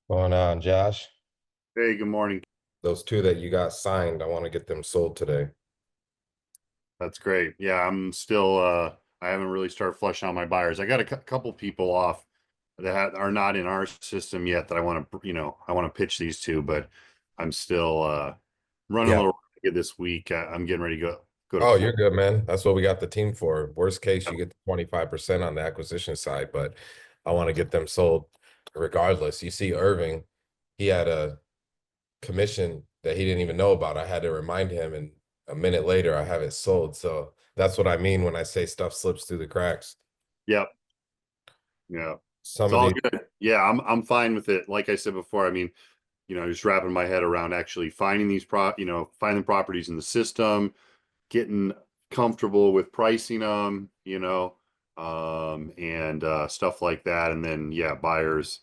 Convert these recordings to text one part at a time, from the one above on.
Going on, Josh? Hey, good morning. Those two that you got signed, I want to get them sold today. That's great. Yeah, I'm still I haven't really started flushing out my buyers. I got a couple people off that are not in our system yet that I want to, I want to pitch these to, but I'm still running a Yeah. little ragged this week. I'm getting ready to go to Oh, you're Florida. good, man. That's what we got the team for. Worst case, you get the 25% on the acquisition side, but I want to get them sold regardless. You see, Irving, he had a commission that he didn't even know about. I had to remind him, and a minute later, I have it sold. So that's what I mean when I say stuff slips through the cracks. Yep. Yeah. It's Some of all these, good. Yeah, I'm fine with it. Like I said before, I mean, just wrapping my head around actually finding finding properties in the system, getting comfortable with pricing them, and stuff like that. And then, yeah, buyers,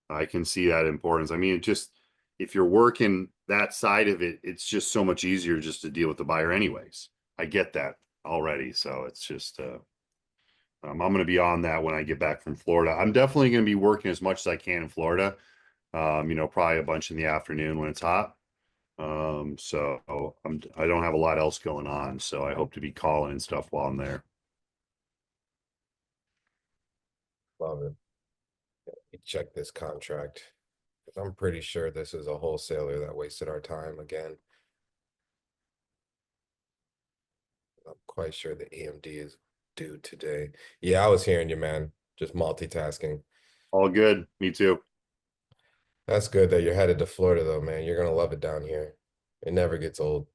I can see that importance. I mean, it just, if you're working that side of it, it's just so much easier just to deal with the buyer anyways. I get that already. So it's just, I'm going to be on that when I get back from Florida. I'm definitely going to be working as much as I can in Florida. Probably a bunch in the afternoon when it's hot. I don't have a lot else going on, so I hope to be calling and stuff while I'm there. love it. Check this contract. 'Cause I'm pretty sure this is a wholesaler that wasted our time again. I'm quite sure the EMD is due today. Yeah, I was hearing you, man. Just multitasking. All good. Me too. That's good that you're headed to Florida, though, man. You're gonna love it down here. It never gets old.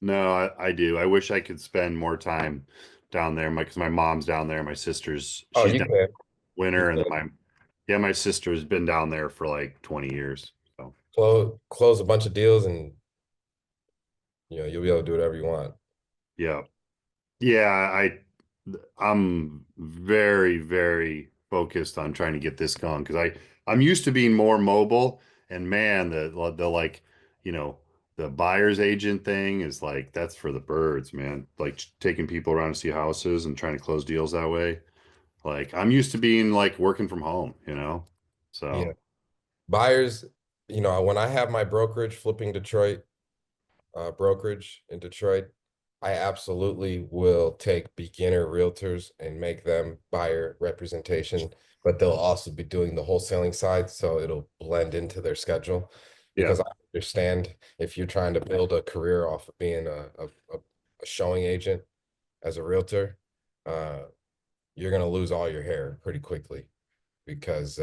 No, I do. I wish I could spend more time down there. Because my mom's down there. My sister's Oh, she's you down can. You winter, and then can my sister's been down there for like 20 years. So close a bunch of deals, and you'll be able to do whatever you want. yeah. Yeah, I'm very, very focused on trying to get this going because I'm used to being more mobile, and man, the like, you know, the buyer's agent thing is like that's for the birds, man. Like taking people around to see houses and trying to close deals that way. Like I'm used to being like working from home. Yeah. So Buyers, when I have my brokerage flipping Detroit, brokerage in Detroit, I absolutely will take beginner realtors and make them buyer representation, but they'll also be doing the wholesaling side, so it'll blend into their schedule. yeah, Because I understand if you're trying to build a career off of being a showing agent as a realtor, uh, you're gonna lose all your hair pretty quickly because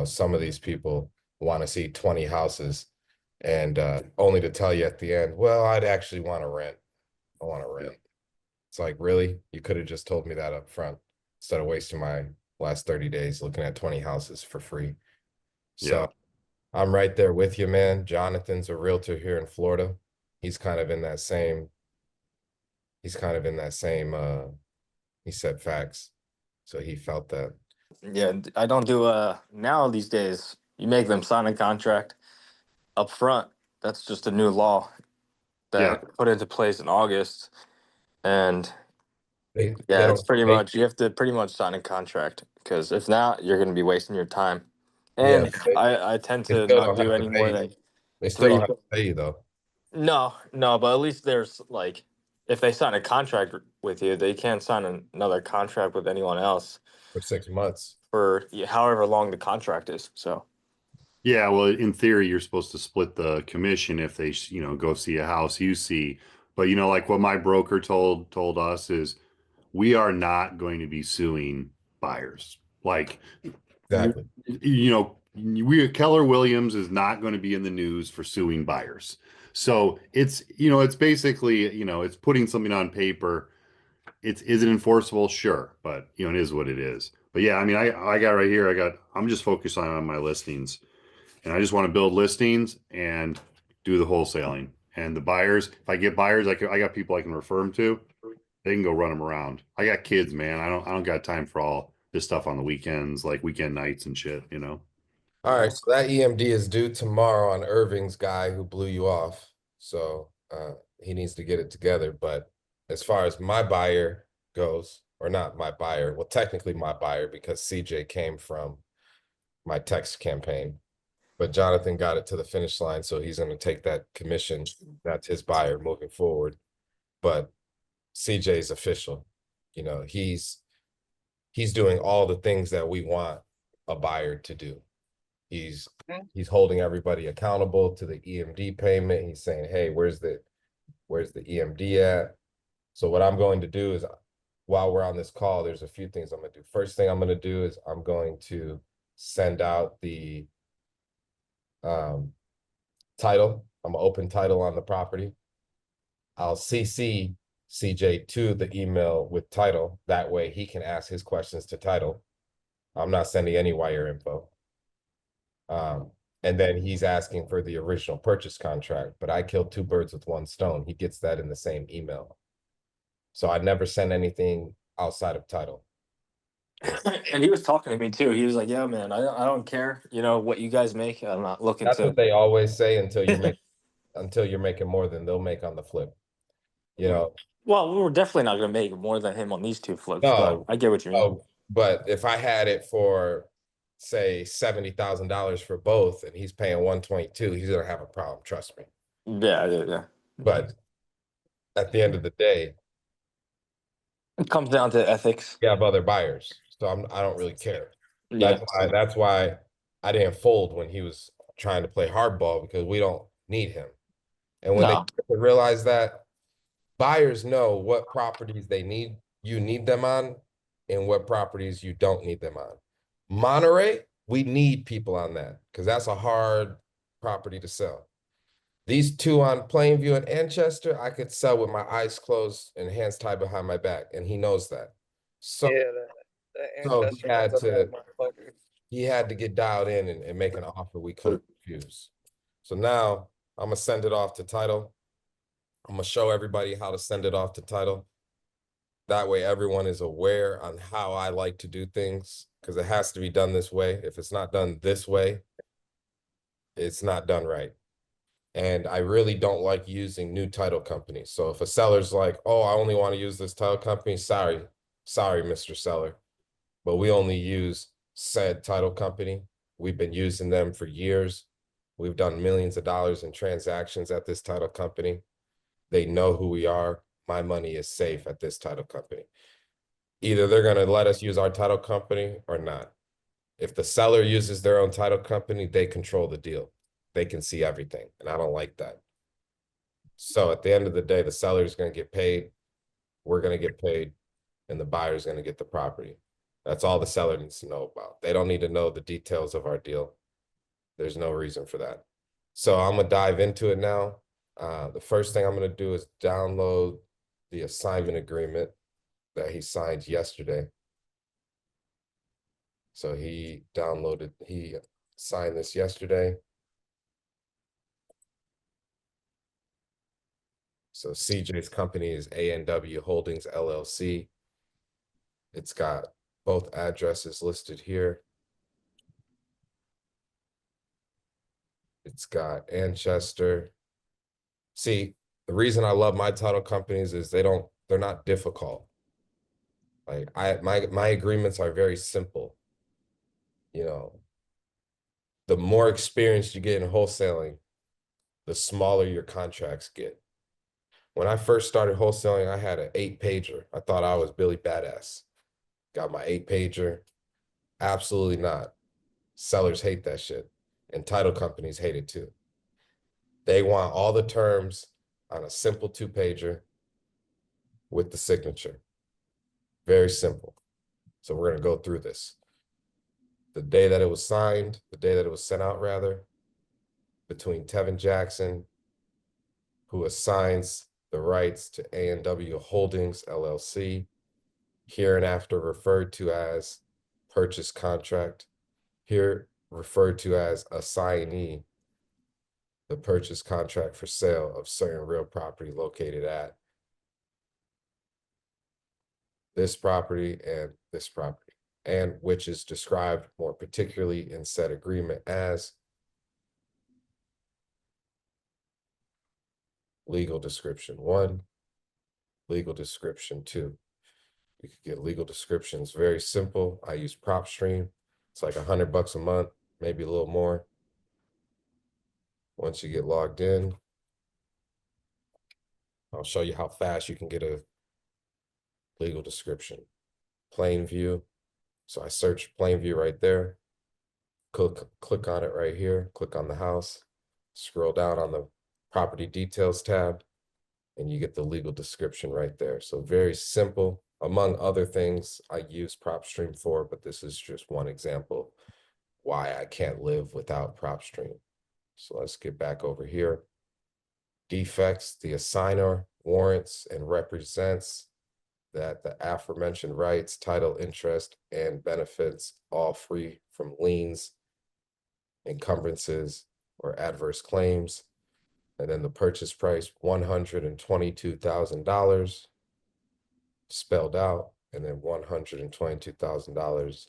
some of these people want to see 20 houses and only to tell you at the end, well, I'd actually want to rent. I want to yeah, rent. It's like, really? You could have just told me that up front instead of wasting my last 30 days looking at 20 houses for free. yeah. So I'm right there with you, man. Jonathan's a realtor here in Florida. He's kind of in that same, he's kind of in that same he said facts. So he felt that. Yeah, I don't do now these days. You make them sign a contract up front. That's just a new law Yeah. that put into place in August. And They yeah, it's don't pretty pay. much you have to pretty much sign a contract because if not, you're going to be wasting your time. Yeah, And I tend they to still not don't do have to any pay more you. than They still three. don't have to pay you though No, but at least there's like if they sign a contract with you, they can't sign another contract with anyone else for 6 months. for however long the contract is. So. Yeah, well, in theory, you're supposed to split the commission if they, go see a house you see. But like what my broker told us is we are not going to be suing buyers. Like, Exactly. we Keller Williams is not going to be in the news for suing buyers. So it's basically, it's putting something on paper. Is it enforceable? Sure, but it is what it is. But yeah, I mean, I got right here. I'm just focused on my listings, and I just want to build listings and do the wholesaling. And the buyers, if I get buyers, I got people I can refer them to. They can go run them around. I got kids, man. I don't got time for all this stuff on the weekends, like weekend nights and shit. All right, so that EMD is due tomorrow on Irving's guy who blew you off. So he needs to get it together. But as far as my buyer goes, or not my buyer, well, technically my buyer because CJ came from my text campaign. but Jonathan got it to the finish line, so he's gonna take that commission. That's his buyer moving forward. But CJ's official. You know, he's doing all the things that we want a buyer to do. He's holding everybody accountable to the EMD payment. He's saying, hey, where's the EMD at? So what I'm going to do is, while we're on this call, there's a few things I'm gonna do. First thing I'm gonna do is I'm going to send out the title. I'm gonna open title on the property. I'll CC CJ to the email with title. That way he can ask his questions to title. I'm not sending any wire info. And then he's asking for the original purchase contract, but I killed two birds with one stone. He gets that in the same email. So I never send anything outside of title. And he was talking to me too. He was like, "Yeah, man, I don't care. You know what you guys make. I'm not looking That's to." what they always say until you're making more than they'll make on the flip. You know, Well, we were definitely not going to make more than him on these two flips, but no, I get what you mean. oh, but if I had it for, say, $70,000 for both and he's paying 122, he's gonna have a problem, trust me. Yeah, yeah, yeah. But at the end of the day, It comes down to ethics. we have other buyers, so I don't really care. Yeah. That's why I didn't fold when he was trying to play hardball, because we don't need him. And when they No. realize that, buyers know what properties you need them on, and what properties you don't need them on. Monterey, we need people on that because that's a hard property to sell. These two on Plainview and Anchester, I could sell with my eyes closed and hands tied behind my back, and he knows that. So, so he had to get dialed in and make an offer we couldn't refuse. So now I'm gonna send it off to title. I'm gonna show everybody how to send it off to title. That way everyone is aware on how I like to do things, because it has to be done this way. If it's not done this way, it's not done right. And I really don't like using new title companies. So if a seller's like, oh, I only want to use this title company, sorry, Mr. Seller, but we only use said title company. We've been using them for years. We've done millions of dollars in transactions at this title company. They know who we are. My money is safe at this title company. Either they're going to let us use our title company or not. If the seller uses their own title company, they control the deal. They can see everything, and I don't like that. So at the end of the day, the seller is going to get paid, we're going to get paid, and the buyer is going to get the property. That's all the seller needs to know about. They don't need to know the details of our deal. There's no reason for that. So I'm going to dive into it now. The first thing I'm going to do is download the assignment agreement that he signed yesterday. So he signed this yesterday. So CJ's company is A&W Holdings LLC. It's got both addresses listed here. It's got Anchester. See, the reason I love my title companies is they're not difficult. Like my agreements are very simple. You know, the more experience you get in wholesaling, the smaller your contracts get. When I first started wholesaling, I had an 8-pager. I thought I was Billy Badass. Got my 8-pager. Absolutely not. Sellers hate that shit. And title companies hate it too. They want all the terms on a simple 2-pager with the signature. Very simple. So we're going to go through this. The day that it was signed, the day that it was sent out, rather, between Tevin Jackson, who assigns the rights to A&W Holdings LLC, hereinafter referred to as purchase contract, here referred to as assignee, the purchase contract for sale of certain real property located at this property and this property, and which is described more particularly in said agreement as legal description 1, legal description 2. You could get legal descriptions very simple. I use PropStream. It's like $100 a month, maybe a little more. Once you get logged in, I'll show you how fast you can get a legal description. Plain view. So I search plain view right there. Click on it right here. Click on the house. Scroll down on the property details tab, and you get the legal description right there. So very simple. Among other things I use PropStream for, but this is just one example why I can't live without PropStream. So let's get back over here. Defects: the assigner warrants and represents that the aforementioned rights, title, interest, and benefits all free from liens, encumbrances, or adverse claims. And then the purchase price, $122,000 spelled out, and then $122,000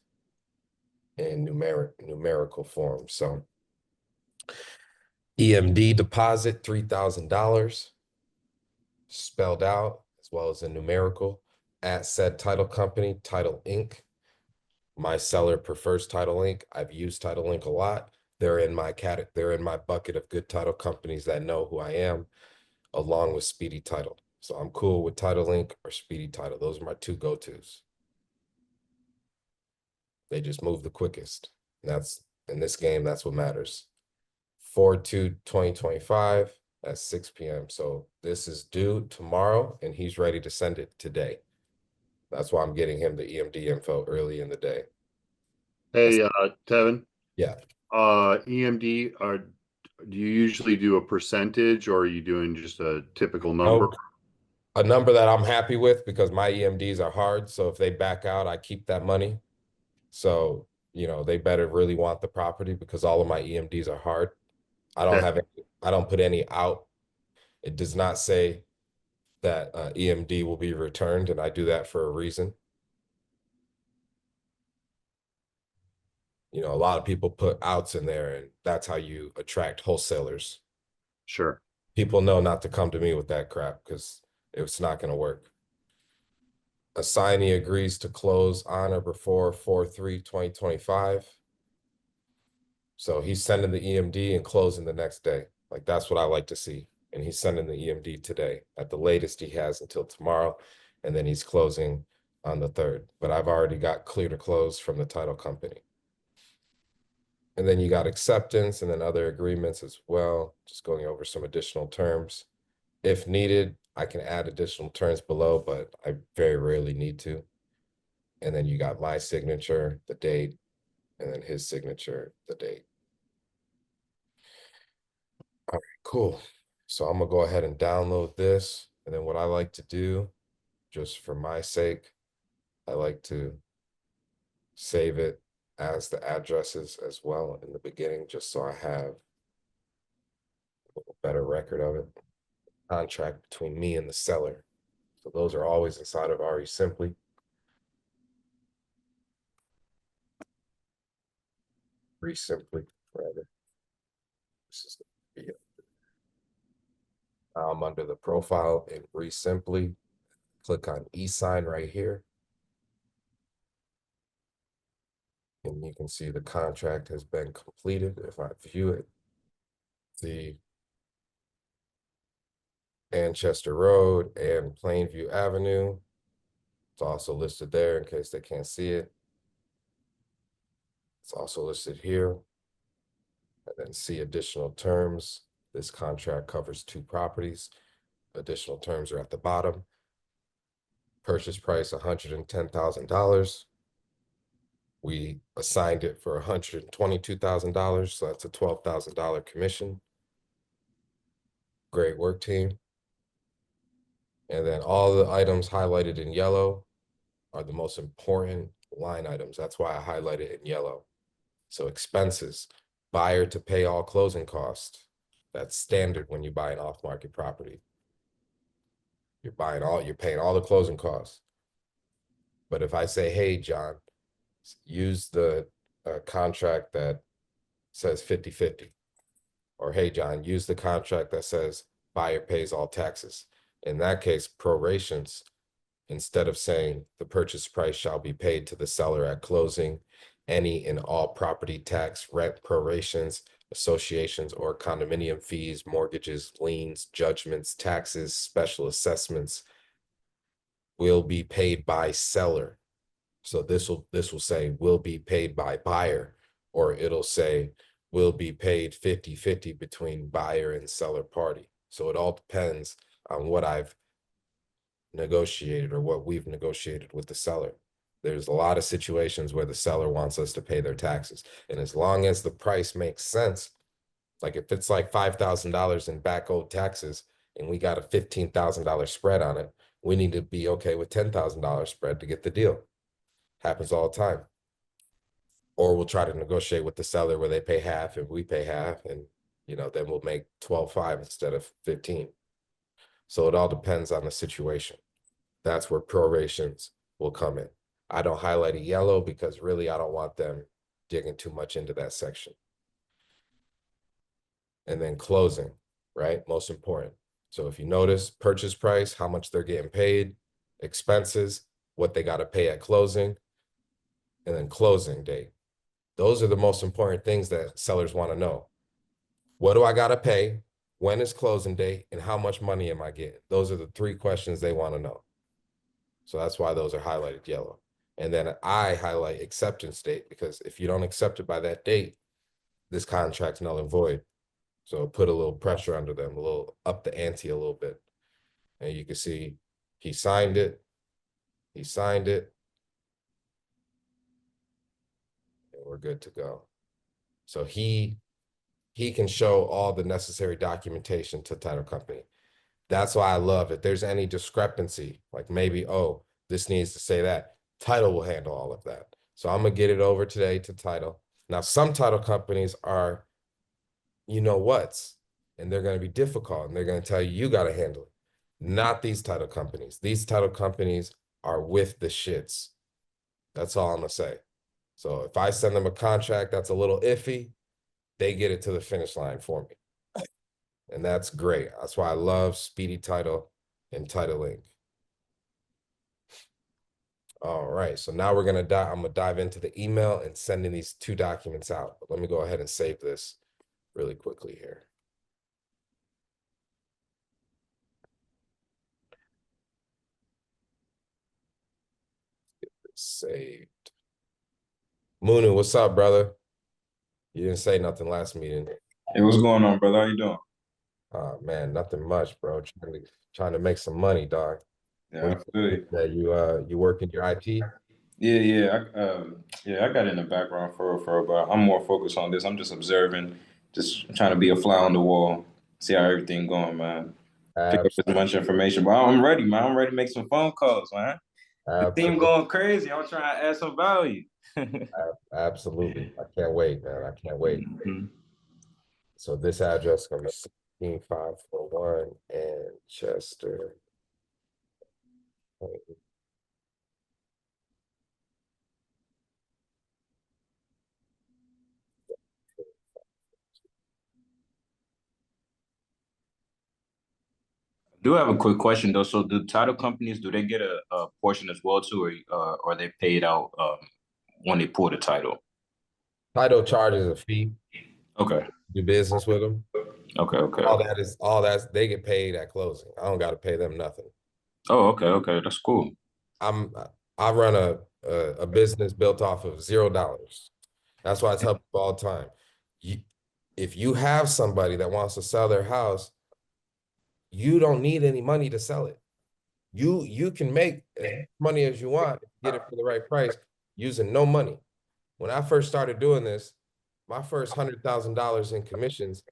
in numerical form. So EMD deposit, $3,000 spelled out, as well as in numerical, at said title company, Title Inc. My seller prefers Title Inc. I've used Title Inc. a lot. They're in my bucket of good title companies that know who I am, along with Speedy Title. So I'm cool with Title Inc. or Speedy Title. Those are my two go-tos. They just move the quickest. That's in this game, that's what matters. 4/2/2025 at 6 p.m. So this is due tomorrow, and he's ready to send it today. That's why I'm getting him the EMD info early in the day. Hey, Tevin, Yeah. EMD, do you usually do a percentage or are you doing just a typical number? Nope. A number that I'm happy with, because my EMDs are hard. So if they back out, I keep that money. So, they better really want the property, because all of my EMDs are hard. I don't put any out. It does not say that EMD will be returned, and I do that for a reason. A lot of people put outs in there, and that's how you attract wholesalers. Sure. People know not to come to me with that crap, because it's not going to work. Assignee agrees to close on or before 4/3/2025. So he's sending the EMD and closing the next day. Like, that's what I like to see. And he's sending the EMD today. At the latest, he has until tomorrow, and then he's closing on the 3rd. But I've already got clear to close from the title company. And then you got acceptance and then other agreements as well, just going over some additional terms. If needed, I can add additional terms below, but I very rarely need to. And then you got my signature, the date, and then his signature, the date. All right, cool. So I'm gonna go ahead and download this. And then what I like to do, just for my sake, I like to save it as the addresses as well in the beginning, just so I have a better record of it. Contract between me and the seller. So those are always inside of RE Simply. Simply, rather. This is the video. I'm under the profile in Simply. Click on e-sign right here. And you can see the contract has been completed. If I view it, the Manchester Road and Plainview Avenue. It's also listed there in case they can't see it. It's also listed here. And then see additional terms. This contract covers 2 properties. Additional terms are at the bottom. Purchase price, $110,000. We assigned it for $122,000, so that's a $12,000 commission. Great work, team. And then all the items highlighted in yellow are the most important line items. That's why I highlighted it in yellow. So expenses, buyer to pay all closing costs. That's standard when you buy an off-market property. You're paying all the closing costs. But if I say, hey, John, use the contract that says 50/50, or hey, John, use the contract that says buyer pays all taxes. In that case, prorations, instead of saying the purchase price shall be paid to the seller at closing, any and all property tax, rent prorations, associations or condominium fees, mortgages, liens, judgments, taxes, special assessments will be paid by seller. So this will say will be paid by buyer, or it'll say will be paid 50-50 between buyer and seller party. So it all depends on what I've negotiated or what we've negotiated with the seller. There's a lot of situations where the seller wants us to pay their taxes. And as long as the price makes sense, like if it's like $5,000 in back owed taxes and we got a $15,000 spread on it, we need to be okay with $10,000 spread to get the deal. Happens all the time. Or we'll try to negotiate with the seller where they pay half and we pay half, and then we'll make 12.5 instead of 15. So it all depends on the situation. That's where prorations will come in. I don't highlight it yellow because really I don't want them digging too much into that section. And then closing, right? Most important. So if you notice, purchase price, how much they're getting paid, expenses, what they got to pay at closing, and then closing date. Those are the most important things that sellers want to know. What do I got to pay? When is closing date? And how much money am I getting? Those are the 3 questions they want to know. So that's why those are highlighted yellow. And then I highlight acceptance date, because if you don't accept it by that date, this contract's null and void. So put a little pressure under them, a little up the ante a little bit. And you can see he signed it. He signed it. And we're good to go. So he can show all the necessary documentation to title company. That's why I love if there's any discrepancy, like maybe, oh, this needs to say that, title will handle all of that. So I'm gonna get it over today to title. Now, some title companies are, what's, and they're gonna be difficult and they're gonna tell you, you gotta handle it. Not these title companies. These title companies are with the shits. That's all I'm gonna say. So if I send them a contract that's a little iffy, they get it to the finish line for me. And that's great. That's why I love Speedy Title and Title Inc. All right, so now I'm gonna dive into the email and sending these 2 documents out. But let me go ahead and save this really quickly here. Saved. Munu, what's up, brother? You didn't say nothing last meeting. Hey, what's going on, brother? How you doing? Man, nothing much, bro. Trying to make some money, dog. Yeah, absolutely. You work in your IT? Yeah, I got in the background but I'm more focused on this. I'm just observing, just trying to be a fly on the wall, see how everything going, man. Pick up as much information, but I'm ready, man. I'm ready to make some phone calls, man. The team going crazy. I'm trying to add some value. Absolutely. I can't wait, man. I can't wait. Mm-hmm. So this address is going to be 16541 and Chester. Do have a quick question though. So, do title companies do they get a portion as well too, or are they paid out when they pull the title? Title charges a fee. Okay. Do business with them. Okay. All that's they get paid at closing. I don't got to pay them nothing. Oh, okay. That's cool. I run a business built off of $0. That's why I tell people all the time. If you have somebody that wants to sell their house, you don't need any money to sell it. You can make as much money as you want, get it for the right price, using no money. When I first started doing this, my first $100,000 in commissions,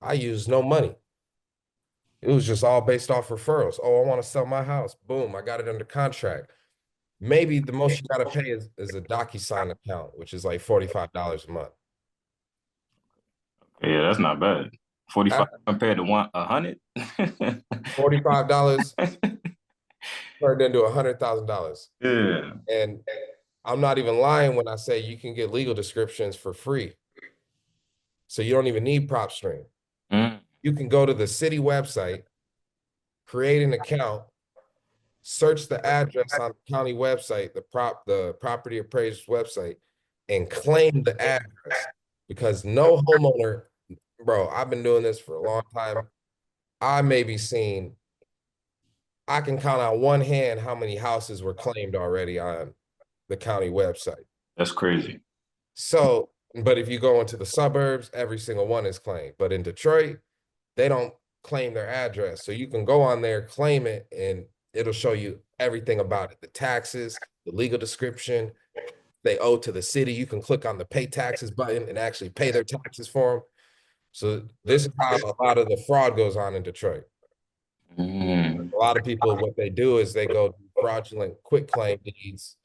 I used no money. It was just all based off referrals. Oh, I want to sell my house. Boom, I got it under contract. Maybe the most you got to pay is a DocuSign account, which is like $45 a month. Yeah, that's not bad. 45 compared to 100. $45 turned into $100,000. Yeah. And I'm not even lying when I say you can get legal descriptions for free. So you don't even need PropStream. You can go to the city website, create an account, search the address on the county website, the property appraiser's website, and claim the address, because no homeowner bro, I've been doing this for a long time. I maybe seen, I can count on one hand how many houses were claimed already on the county website. That's crazy. So, but if you go into the suburbs, every single one is claimed. But in Detroit, they don't claim their address. So you can go on there, claim it, and it'll show you everything about it. The taxes, the legal description, they owe to the city. You can click on the pay taxes button and actually pay their taxes for them. So this is how a lot of the fraud goes on in Detroit. Mm. A lot of people, what they do is they go fraudulent quit claim deeds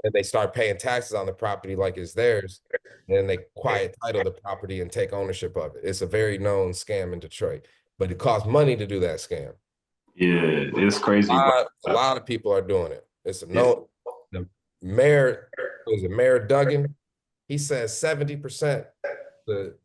and they start paying taxes on the property like it's theirs. And then they quiet title the property and take ownership of it. It's a very known scam in Detroit, but it costs money to do that scam. Yeah, it's crazy. A lot of people are doing it. It's a no. The mayor, was it Mayor Duggan? He says 70% the